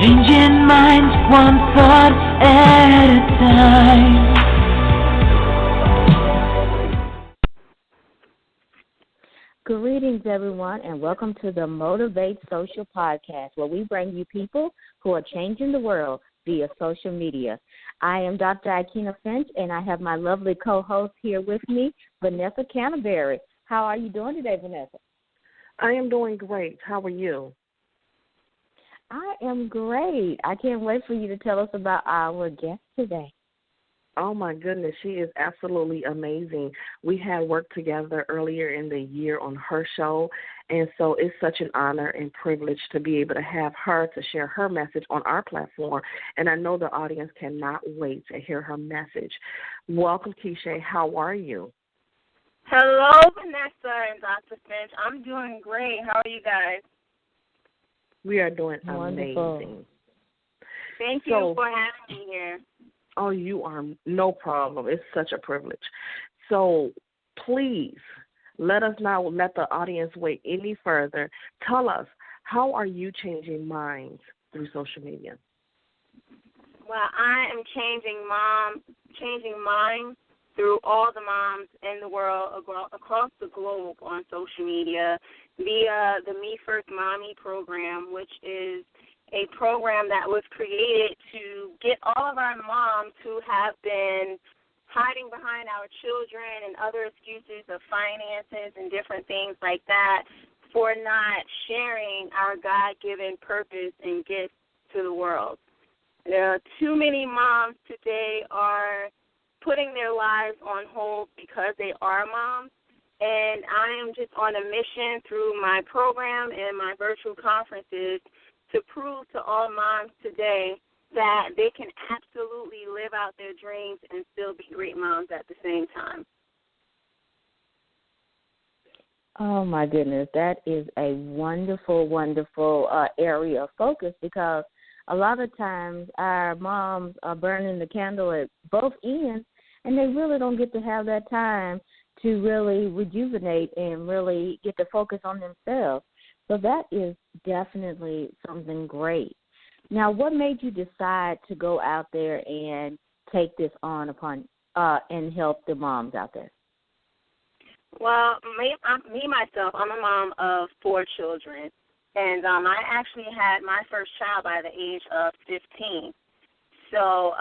Changing minds one thought at a time. Greetings, everyone, and welcome to the Motivate Social Podcast, where we bring you people who are changing the world via social media. I am Dr. Ikena Finch, and I have my lovely co-host here with me, Vanessa Canterbury. How are you doing today, Vanessa? I am doing great. How are you? I am great. I can't wait for you to tell us about our guest today. Oh, my goodness. She is absolutely amazing. We had worked together earlier in the year on her show, and so it's such an honor and privilege to be able to have her to share her message on our platform, and I know the audience cannot wait to hear her message. Welcome, Keshay. How are you? Hello, Vanessa and Dr. Finch. I'm doing great. How are you guys? We are doing Wonderful. amazing. Thank you for having me here. Oh, you are no problem. It's such a privilege. So please let us not let the audience wait any further. Tell us, how are you changing minds through social media? Well, I am changing minds through all the moms in the world across the globe on social media via the Me First Mommy program, which is a program that was created to get all of our moms who have been hiding behind our children and other excuses of finances and different things like that for not sharing our God-given purpose and gifts to the world. There are too many moms today are putting their lives on hold because they are moms. And I am just on a mission through my program and my virtual conferences to prove to all moms today that they can absolutely live out their dreams and still be great moms at the same time. Oh, my goodness. That is a wonderful, wonderful area of focus, because a lot of times our moms are burning the candle at both ends, and they really don't get to have that time to really rejuvenate and really get to focus on themselves. So that is definitely something great. Now, what made you decide to go out there and take this on and help the moms out there? Well, myself, I'm a mom of 4 children, and I actually had my first child by the age of 15. So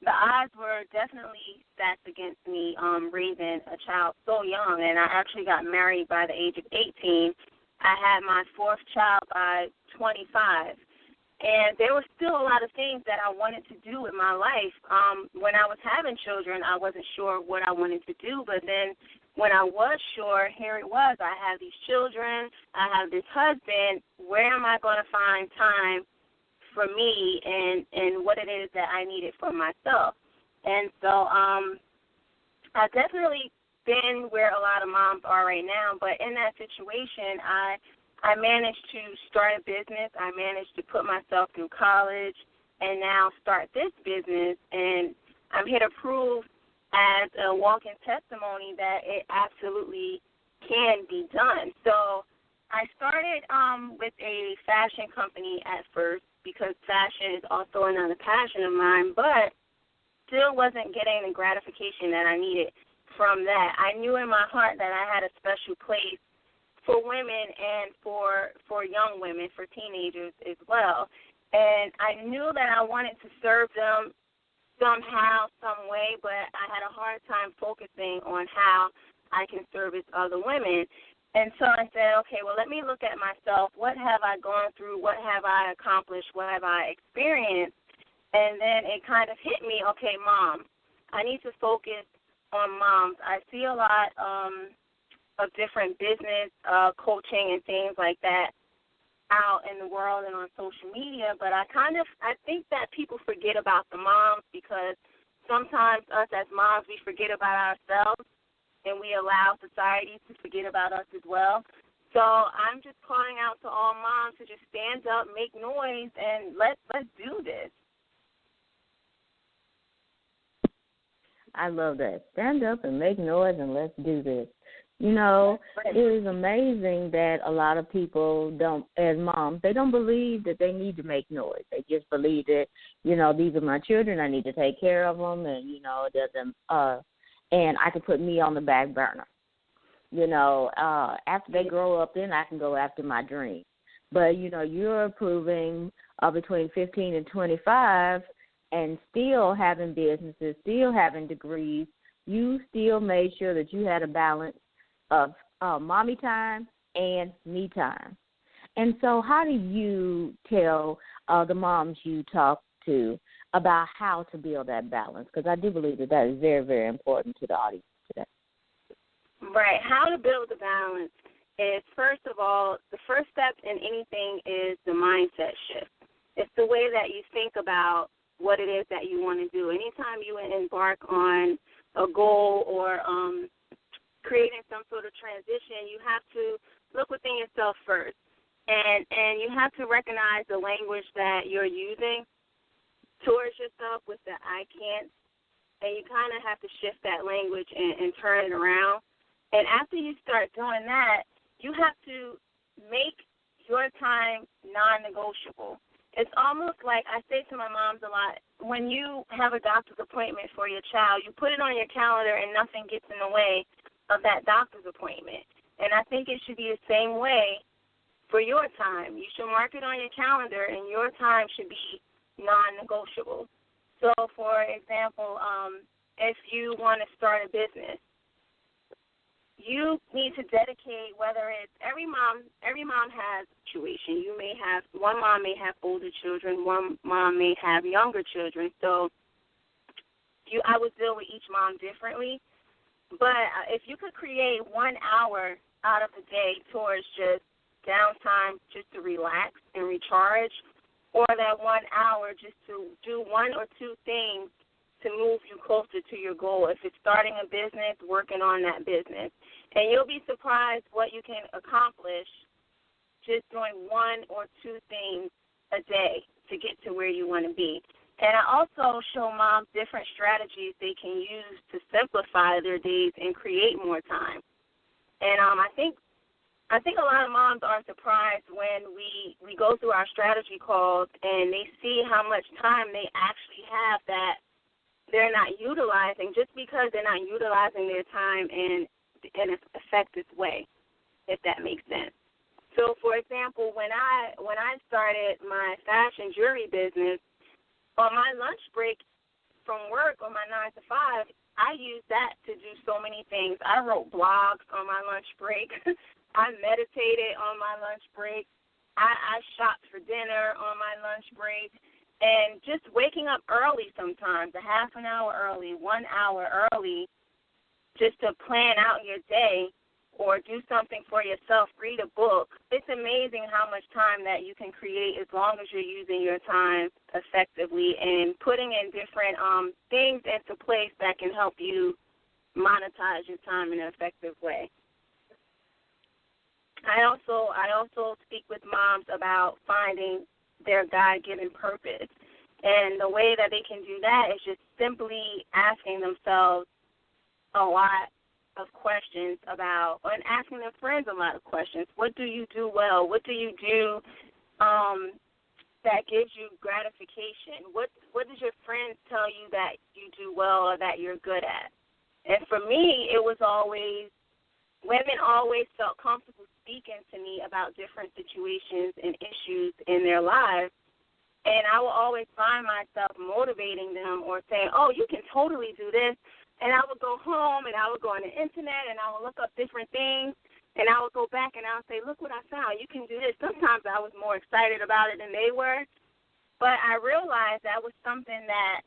the odds were definitely stacked against me raising a child so young, and I actually got married by the age of 18. I had my 4th child by 25. And there were still a lot of things that I wanted to do in my life. When I was having children, I wasn't sure what I wanted to do, but then when I was sure, here it was. I have these children. I have this husband. Where am I going to find time for me and what it is that I needed for myself? And so I definitely been where a lot of moms are right now, but in that situation, I managed to start a business. I managed to put myself through college and now start this business, and I'm here to prove as a walking testimony that it absolutely can be done. So I started with a fashion company at first because fashion is also another passion of mine, but still wasn't getting the gratification that I needed from that. I knew in my heart that I had a special place for women and for young women, for teenagers as well. And I knew that I wanted to serve them somehow, some way, but I had a hard time focusing on how I can service other women. And so I said, okay, well, let me look at myself. What have I gone through? What have I accomplished? What have I experienced? And then it kind of hit me, okay, Mom, I need to focus on moms. I see a lot of different business coaching and things like that out in the world and on social media, but I think that people forget about the moms because sometimes us as moms, we forget about ourselves and we allow society to forget about us as well. So I'm just calling out to all moms to just stand up, make noise, and let's do this. I love that. Stand up and make noise and let's do this. You know, it is amazing that a lot of people don't, as moms, they don't believe that they need to make noise. They just believe that, you know, these are my children. I need to take care of them, and, you know, it doesn't, and I can put me on the back burner. You know, after they grow up, then I can go after my dream. But, you know, you're approving between 15 and 25 and still having businesses, still having degrees. You still made sure that you had a balance of mommy time and me time. And so how do you tell the moms you talk to about how to build that balance? Because I do believe that is very, very important to the audience today. Right. How to build the balance is, first of all, the first step in anything is the mindset shift. It's the way that you think about what it is that you want to do. Anytime you embark on a goal or creating some sort of transition, you have to look within yourself first. And you have to recognize the language that you're using towards yourself with the I can't. And you kind of have to shift that language and turn it around. And after you start doing that, you have to make your time non-negotiable. It's almost like I say to my moms a lot, when you have a doctor's appointment for your child, you put it on your calendar and nothing gets in the way of that doctor's appointment. And I think it should be the same way for your time. You should mark it on your calendar, and your time should be non-negotiable. So, for example, if you want to start a business, you need to dedicate, whether it's every mom has a situation. You may have, one mom may have older children, one mom may have younger children. So I would deal with each mom differently. But if you could create 1 hour out of the day towards just downtime, just to relax and recharge, or that 1 hour just to do one or two things to move you closer to your goal. If it's starting a business, working on that business. And you'll be surprised what you can accomplish just doing one or two things a day to get to where you want to be. And I also show moms different strategies they can use to simplify their days and create more time. And I think a lot of moms are surprised when we go through our strategy calls and they see how much time they actually have that they're not utilizing, just because they're not utilizing their time in an effective way, if that makes sense. So, for example, when I started my fashion jewelry business, on my lunch break from work on my 9 to 5, I used that to do so many things. I wrote blogs on my lunch break. I meditated on my lunch break. I shopped for dinner on my lunch break. And just waking up early sometimes, a half an hour early, 1 hour early, just to plan out your day or do something for yourself, read a book. It's amazing how much time that you can create as long as you're using your time effectively and putting in different things into place that can help you monetize your time in an effective way. I also speak with moms about finding their God-given purpose. And the way that they can do that is just simply asking themselves a lot of questions about, and asking their friends a lot of questions. What do you do well? What do you do that gives you gratification? What does your friends tell you that you do well or that you're good at? And for me, it was always, women always felt comfortable speaking to me about different situations and issues in their lives, and I will always find myself motivating them or saying, oh, you can totally do this, and I would go home and I would go on the internet and I would look up different things, and I would go back and I would say, look what I found, you can do this. Sometimes I was more excited about it than they were, but I realized that was something that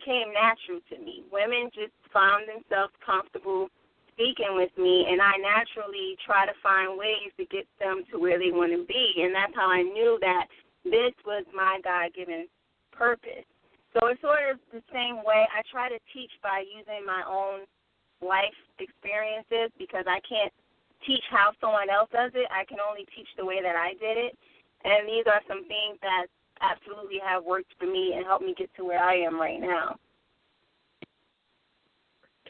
came natural to me. Women just found themselves comfortable speaking with me, and I naturally try to find ways to get them to where they want to be, and that's how I knew that this was my God-given purpose. So it's sort of the same way. I try to teach by using my own life experiences, because I can't teach how someone else does it. I can only teach the way that I did it, and these are some things that absolutely have worked for me and helped me get to where I am right now.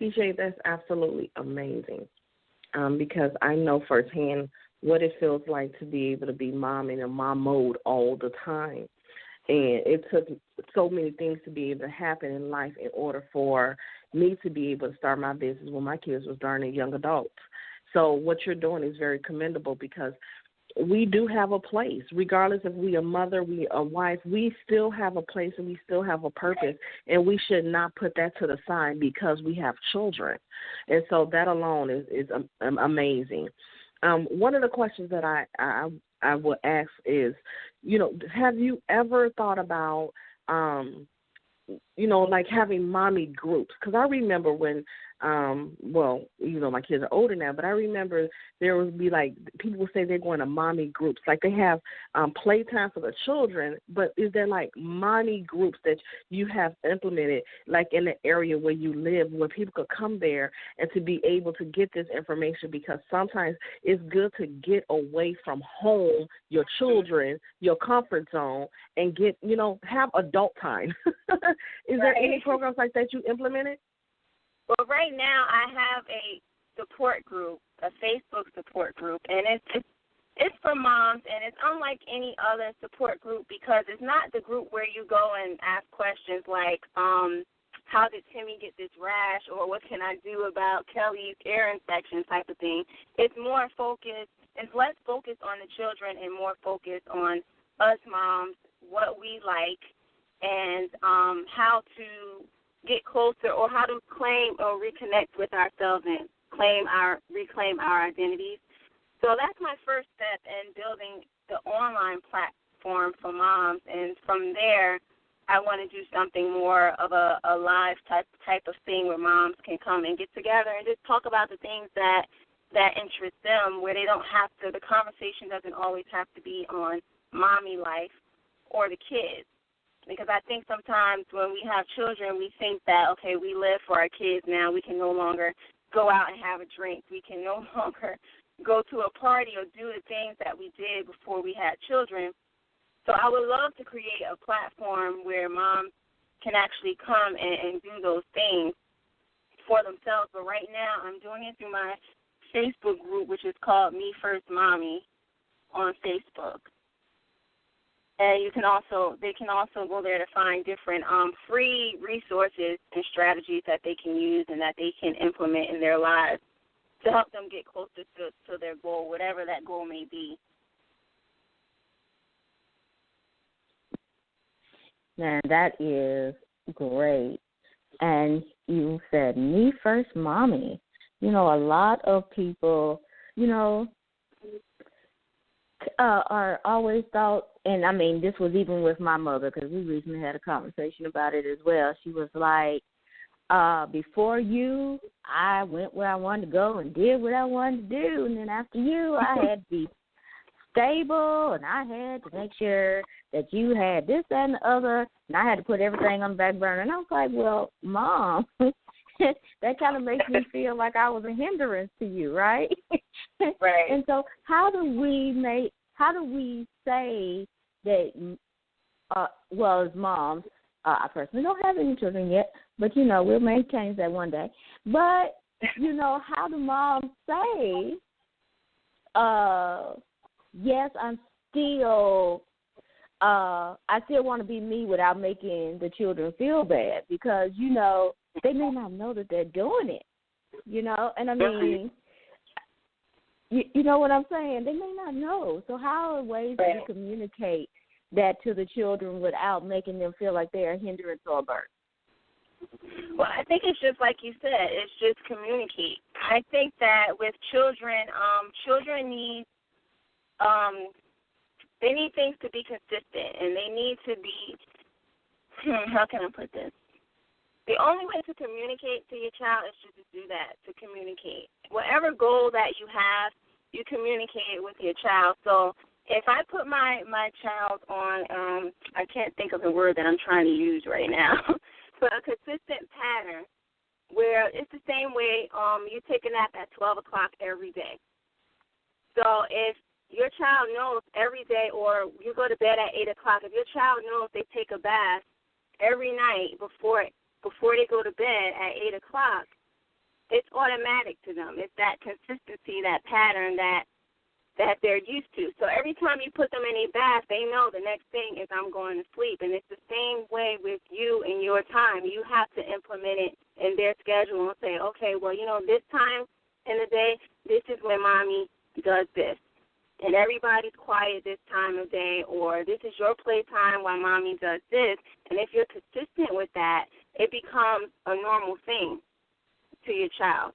Keshay, that's absolutely amazing. because I know firsthand what it feels like to be able to be mom in a mom mode all the time. And it took so many things to be able to happen in life in order for me to be able to start my business when my kids was darn young adults. So what you're doing is very commendable, because we do have a place, regardless if we a mother, we a wife, we still have a place and we still have a purpose, and we should not put that to the side because we have children. And so that alone is amazing. One of the questions that I would ask is, have you ever thought about, like having mommy groups? Because I remember when, my kids are older now, but I remember there would be like, people would say they're going to mommy groups. Like they have playtime for the children, but is there like mommy groups that you have implemented, like in the area where you live, where people could come there and to be able to get this information? Because sometimes it's good to get away from home, your children, your comfort zone, and get, have adult time. Is there any programs like that you implemented? Well, right now I have a support group, a Facebook support group, and it's for moms, and it's unlike any other support group because it's not the group where you go and ask questions like, how did Timmy get this rash, or what can I do about Kelly's ear infection type of thing. It's more focused, it's less focused on the children and more focused on us moms, what we like, and how to get closer, or how to claim or reconnect with ourselves and reclaim our identities. So that's my first step in building the online platform for moms, and from there I want to do something more of a live type of thing where moms can come and get together and just talk about the things that interest them, where they don't have to, the conversation doesn't always have to be on mommy life or the kids. Because I think sometimes when we have children, we think that, okay, we live for our kids now. We can no longer go out and have a drink. We can no longer go to a party or do the things that we did before we had children. So I would love to create a platform where moms can actually come and do those things for themselves. But right now I'm doing it through my Facebook group, which is called Me First Mommy on Facebook. And they can also go there to find different free resources and strategies that they can use and that they can implement in their lives to help them get closer to their goal, whatever that goal may be. Man, that is great. And you said Me First Mommy. A lot of people, are always thought, and I mean, this was even with my mother, because we recently had a conversation about it as well. She was like, before you, I went where I wanted to go and did what I wanted to do, and then after you, I had to be stable, and I had to make sure that you had this, that, and the other, and I had to put everything on the back burner. And I was like, well, Mom, that kind of makes me feel like I was a hindrance to you, right? Right. And so how do we say that, as moms, I personally don't have any children yet, but, we'll make change that one day. But, how do moms say, yes, I'm still, I still want to be me without making the children feel bad, because, they may not know that they're doing it, and I mean, you know what I'm saying? They may not know. So how are ways that you communicate that to the children without making them feel like they're a hindrance or a burden? Well, I think it's just like you said. It's just communicate. I think that with children, children need they need things to be consistent, and they need to be. How can I put this? The only way to communicate to your child is just to do that, to communicate. Whatever goal that you have, you communicate with your child. So if I put my child on, I can't think of the word that I'm trying to use right now, but a consistent pattern where it's the same way you take a nap at 12 o'clock every day. So if your child knows every day, or you go to bed at 8 o'clock, if your child knows they take a bath every night before they go to bed at 8 o'clock, it's automatic to them. It's that consistency, that pattern that they're used to. So every time you put them in a bath, they know the next thing is I'm going to sleep. And it's the same way with you and your time. You have to implement it in their schedule and say, okay, well, this time in the day, this is when Mommy does this. And everybody's quiet this time of day, or this is your playtime while Mommy does this. And if you're consistent with that, it becomes a normal thing to your child.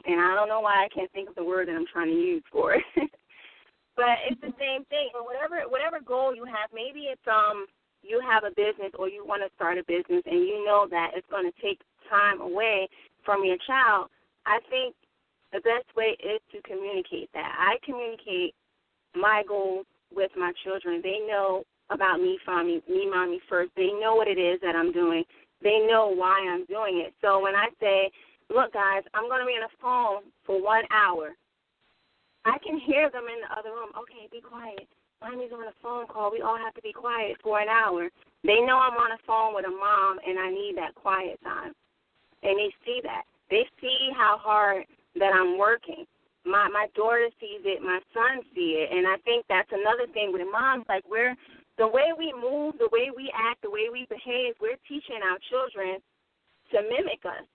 And I don't know why I can't think of the word that I'm trying to use for it. But it's the same thing. And whatever goal you have, maybe it's you have a business or you want to start a business and you know that it's going to take time away from your child. I think the best way is to communicate that. I communicate my goals with my children. They know about me, Mommy first. They know what it is that I'm doing. They know why I'm doing it. So when I say, look, guys, I'm going to be on the phone for 1 hour, I can hear them in the other room. Okay, be quiet. Mommy's on a phone call. We all have to be quiet for an hour. They know I'm on the phone with a mom, and I need that quiet time. And they see that. They see how hard that I'm working. My daughter sees it. My son sees it. And I think that's another thing with moms. Like, the way we move, the way we act, the way we behave, we're teaching our children to mimic us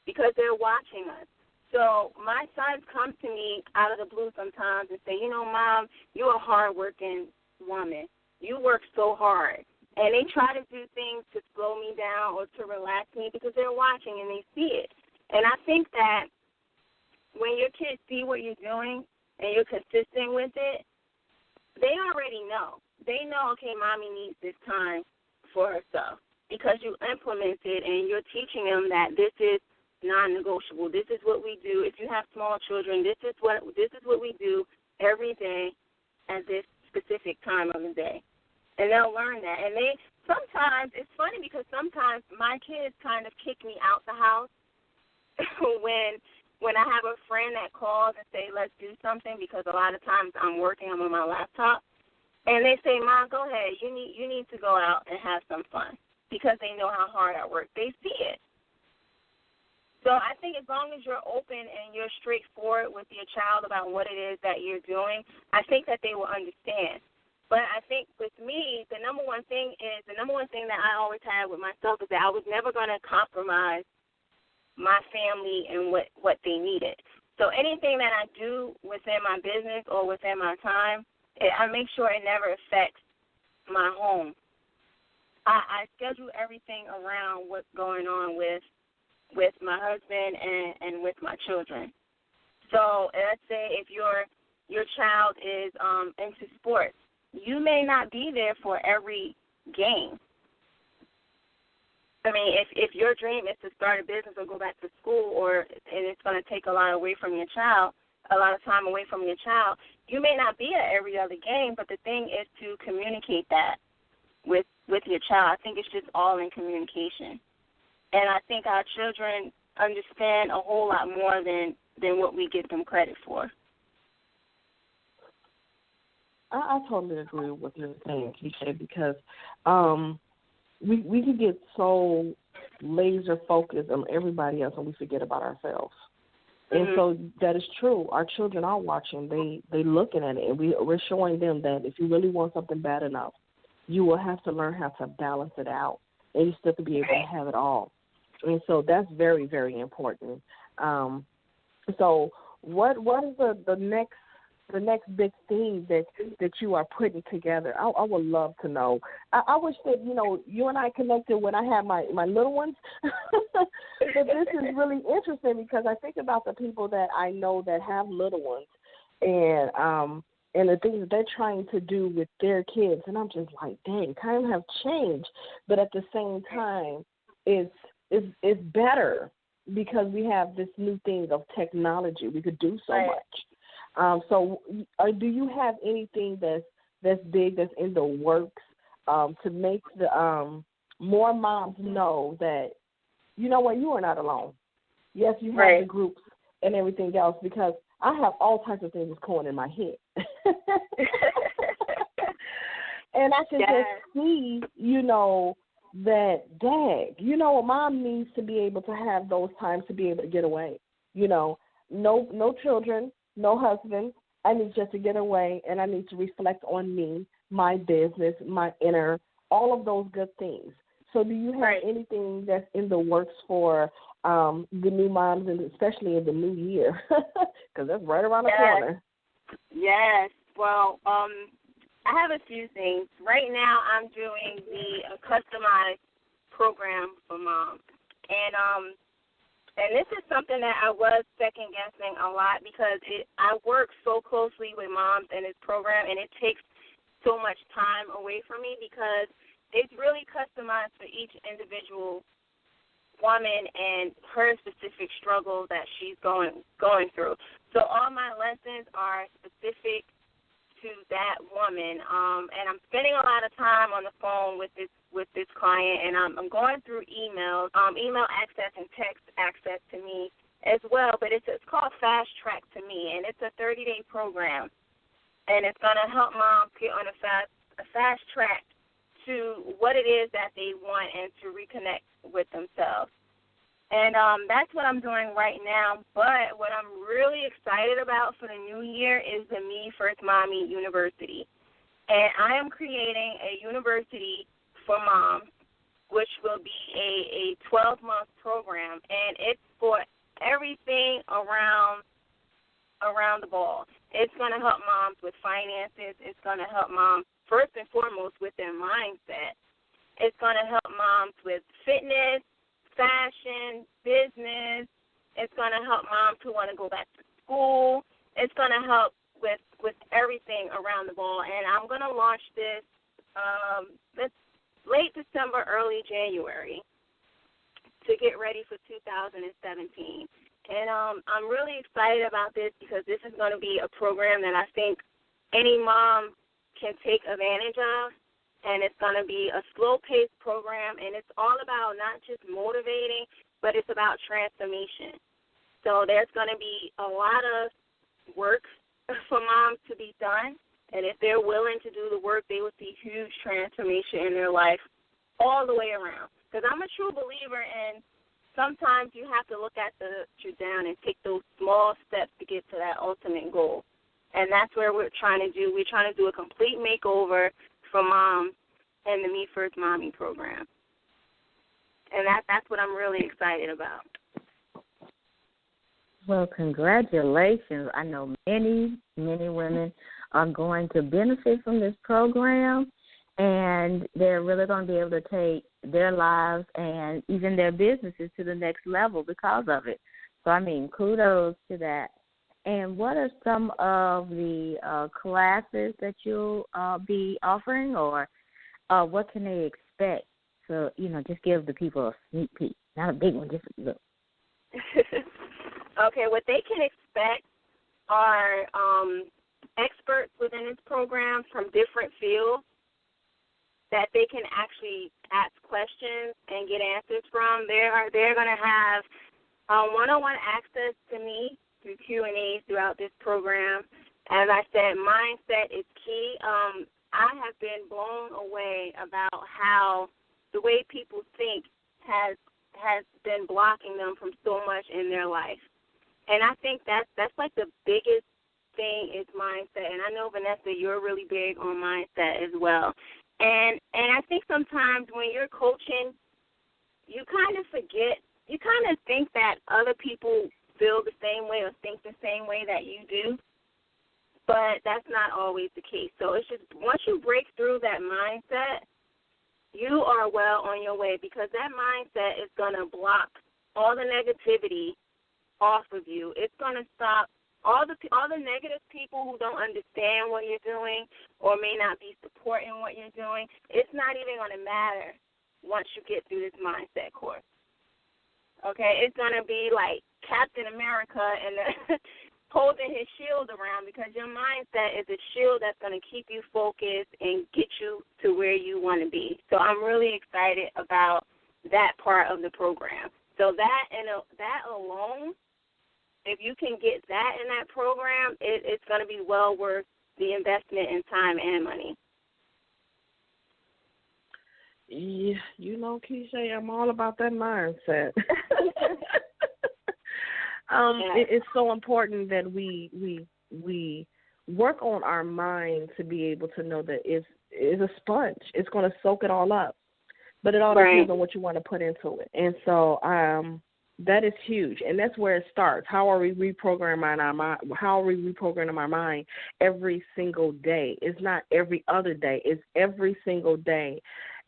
because they're watching us. So my sons come to me out of the blue sometimes and say, Mom, you're a hard-working woman. You work so hard. And they try to do things to slow me down or to relax me because they're watching and they see it. And I think that when your kids see what you're doing and you're consistent with it, they already know. They know, okay, Mommy needs this time for herself because you implement it and you're teaching them that this is non-negotiable. This is what we do. If you have small children, this is what we do every day at this specific time of the day. And they'll learn that. And sometimes, it's funny because sometimes my kids kind of kick me out the house when I have a friend that calls and say, let's do something, because a lot of times I'm working, I'm on my laptop. And they say, Mom, go ahead. You need to go out and have some fun because they know how hard I work. They see it. So I think as long as you're open and you're straightforward with your child about what it is that you're doing, I think that they will understand. But I think with me, the number one thing that I always had with myself is that I was never going to compromise my family and what they needed. So anything that I do within my business or within my time, I make sure it never affects my home. I schedule everything around what's going on with my husband and with my children. So let's say if your child is into sports, you may not be there for every game. I mean, if your dream is to start a business or go back to school, and it's going to take a lot away from your child, a lot of time away from your child, you may not be at every other game, but the thing is to communicate that with your child. I think it's just all in communication. And I think our children understand a whole lot more than what we give them credit for. I totally agree with what you're saying, Keshay, because we can get so laser focused on everybody else and we forget about ourselves. And so that is true. Our children are watching. They looking at it, and we're showing them that if you really want something bad enough, you will have to learn how to balance it out, and you still have to be able to have it all. And so that's very, very important. So what is the next big thing that you are putting together? I would love to know. I wish that, you and I connected when I had my little ones. But this is really interesting because I think about the people that I know that have little ones and the things that they're trying to do with their kids. And I'm just like, dang, times have changed. But at the same time, it's better because we have this new thing of technology. We could do so much. So do you have anything that's big, that's in the works to make the more moms know that, you know what, you are not alone. Yes, you have the groups and everything else, because I have all types of things going in my head. And I can just see, that, dang, a mom needs to be able to have those times to be able to get away. No children, no husband. I need just to get away, and I need to reflect on me, my business, my inner, all of those good things. So do you have anything that's in the works for the new moms, and especially in the new year? Because that's right around the corner. Yes. Well, I have a few things. Right now I'm doing the customized program for moms. And this is something that I was second-guessing a lot because I work so closely with moms in this program, and it takes so much time away from me because it's really customized for each individual woman and her specific struggle that she's going through. So all my lessons are specific to that woman, and I'm spending a lot of time on the phone with this client, and I'm going through email access and text access to me as well. But it's called Fast Track to Me, and it's a 30-day program, and it's going to help moms get on a fast track to what it is that they want and to reconnect with themselves. And that's what I'm doing right now. But what I'm really excited about for the new year is the Me First Mommy University. And I am creating a university for moms, which will be a 12-month program. And it's for everything around the ball. It's going to help moms with finances. It's going to help moms, first and foremost, with their mindset. It's going to help moms with fitness, fashion, business. It's going to help moms who want to go back to school. It's going to help with everything around the ball. And I'm going to launch this late December, early January to get ready for 2017. And I'm really excited about this because this is going to be a program that I think any mom can take advantage of. And it's going to be a slow-paced program, and it's all about not just motivating, but it's about transformation. So there's going to be a lot of work for moms to be done, and if they're willing to do the work, they will see huge transformation in their life all the way around. Because I'm a true believer in sometimes you have to look at you down and take those small steps to get to that ultimate goal. And that's where we're trying to do. We're trying to do a complete makeover for moms and the Me First Mommy program. And that's what I'm really excited about. Well, congratulations. I know many, many women are going to benefit from this program, and they're really going to be able to take their lives and even their businesses to the next level because of it. So, kudos to that. And what are some of the classes that you'll be offering, or what can they expect? So, just give the people a sneak peek. Not a big one, just a little. Okay, what they can expect are experts within this program from different fields that they can actually ask questions and get answers from. They're going to have one-on-one access to me through Q&As throughout this program. As I said, mindset is key. I have been blown away about how the way people think has been blocking them from so much in their life. And I think that's like the biggest thing is mindset. And I know, Vanessa, you're really big on mindset as well. And I think sometimes when you're coaching, you kind of forget, you kind of think that other people feel the same way or think the same way that you do, but that's not always the case. So it's just once you break through that mindset, you are well on your way because that mindset is going to block all the negativity off of you. It's going to stop all the negative people who don't understand what you're doing or may not be supporting what you're doing. It's not even going to matter once you get through this mindset course. Okay, it's going to be like Captain America and holding his shield around because your mindset is a shield that's going to keep you focused and get you to where you want to be. So I'm really excited about that part of the program. So that alone, if you can get that in that program, it's going to be well worth the investment in time and money. Yeah, you know, Keshay, I'm all about that mindset. It's so important that we work on our mind to be able to know that it's a sponge. It's going to soak it all up, but it all depends on what you want to put into it. And so that is huge, and that's where it starts. How are we reprogramming our mind? How are we reprogramming our mind every single day? It's not every other day. It's every single day.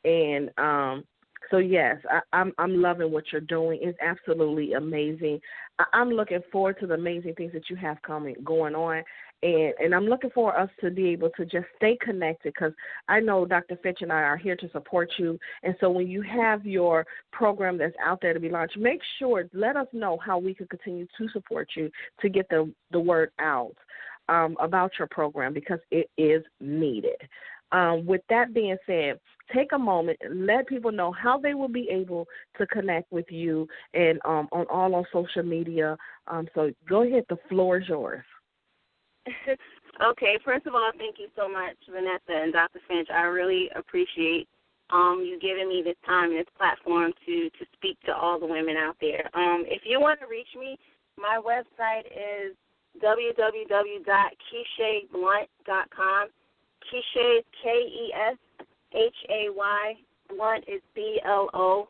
And so yes, I'm loving what you're doing. It's absolutely amazing. I'm looking forward to the amazing things that you have going on. And I'm looking for us to be able to just stay connected, because I know Dr. Fitch and I are here to support you. And so when you have your program that's out there to be launched, make sure, let us know how we can continue to support you to get the word out about your program, because it is needed. With that being said, take a moment and let people know how they will be able to connect with you and on social media. So go ahead, the floor is yours. Okay, first of all, thank you so much, Vanessa and Dr. Finch. I really appreciate you giving me this time and this platform to speak to all the women out there. If you want to reach me, my website is www.KeshayBlount.com. Keshay is Keshay, Blount is BLOUNT.com,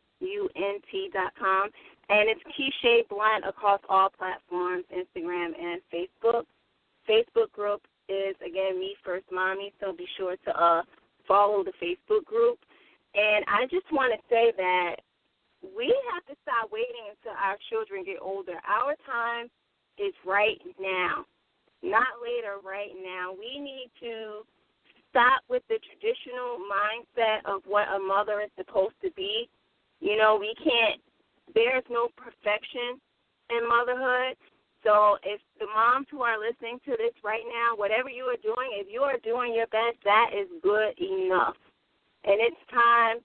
and it's Keshay Blount across all platforms, Instagram and Facebook. Facebook group is, again, Me First Mommy, so be sure to follow the Facebook group. And I just want to say that we have to stop waiting until our children get older. Our time is right now, not later, right now. We need to stop with the traditional mindset of what a mother is supposed to be. You know, there's no perfection in motherhood. So if the moms who are listening to this right now, whatever you are doing, if you are doing your best, that is good enough. And it's time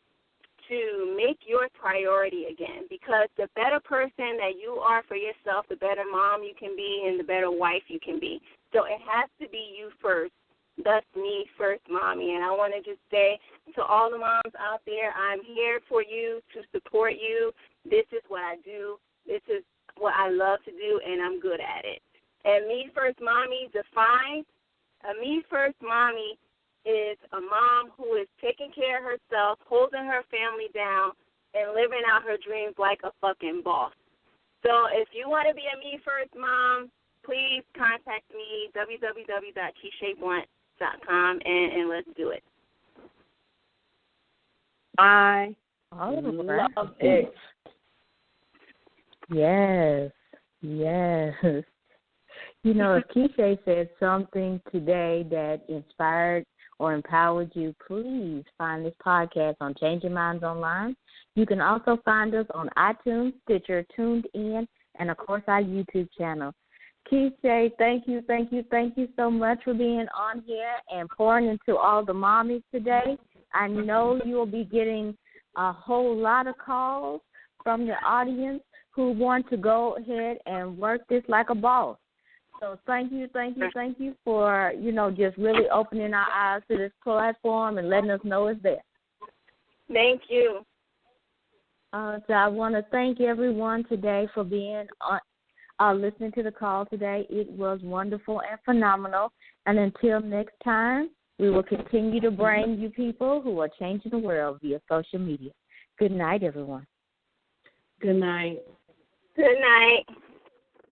to make your priority again, because the better person that you are for yourself, the better mom you can be and the better wife you can be. So it has to be you first. Thus, Me First Mommy. And I want to just say to all the moms out there, I'm here for you, to support you. This is what I do. This is what I love to do, and I'm good at it. And Me First Mommy defines, a Me First Mommy is a mom who is taking care of herself, holding her family down, and living out her dreams like a fucking boss. So if you want to be a Me First Mom, please contact me, www.KeshayBlount.com, and let's do it. I love it. Yes. You know, if Keshay said something today that inspired or empowered you, please find this podcast on Changing Minds Online. You can also find us on iTunes, Stitcher, Tuned In, and, of course, our YouTube channel. Keshay, thank you so much for being on here and pouring into all the mommies today. I know you will be getting a whole lot of calls from the audience who want to go ahead and work this like a boss. So thank you for, just really opening our eyes to this platform and letting us know it's there. Thank you. So I want to thank everyone today for being listening to the call today. It was wonderful and phenomenal. And until next time, we will continue to bring you people who are changing the world via social media. Good night, everyone. Good night. Good night.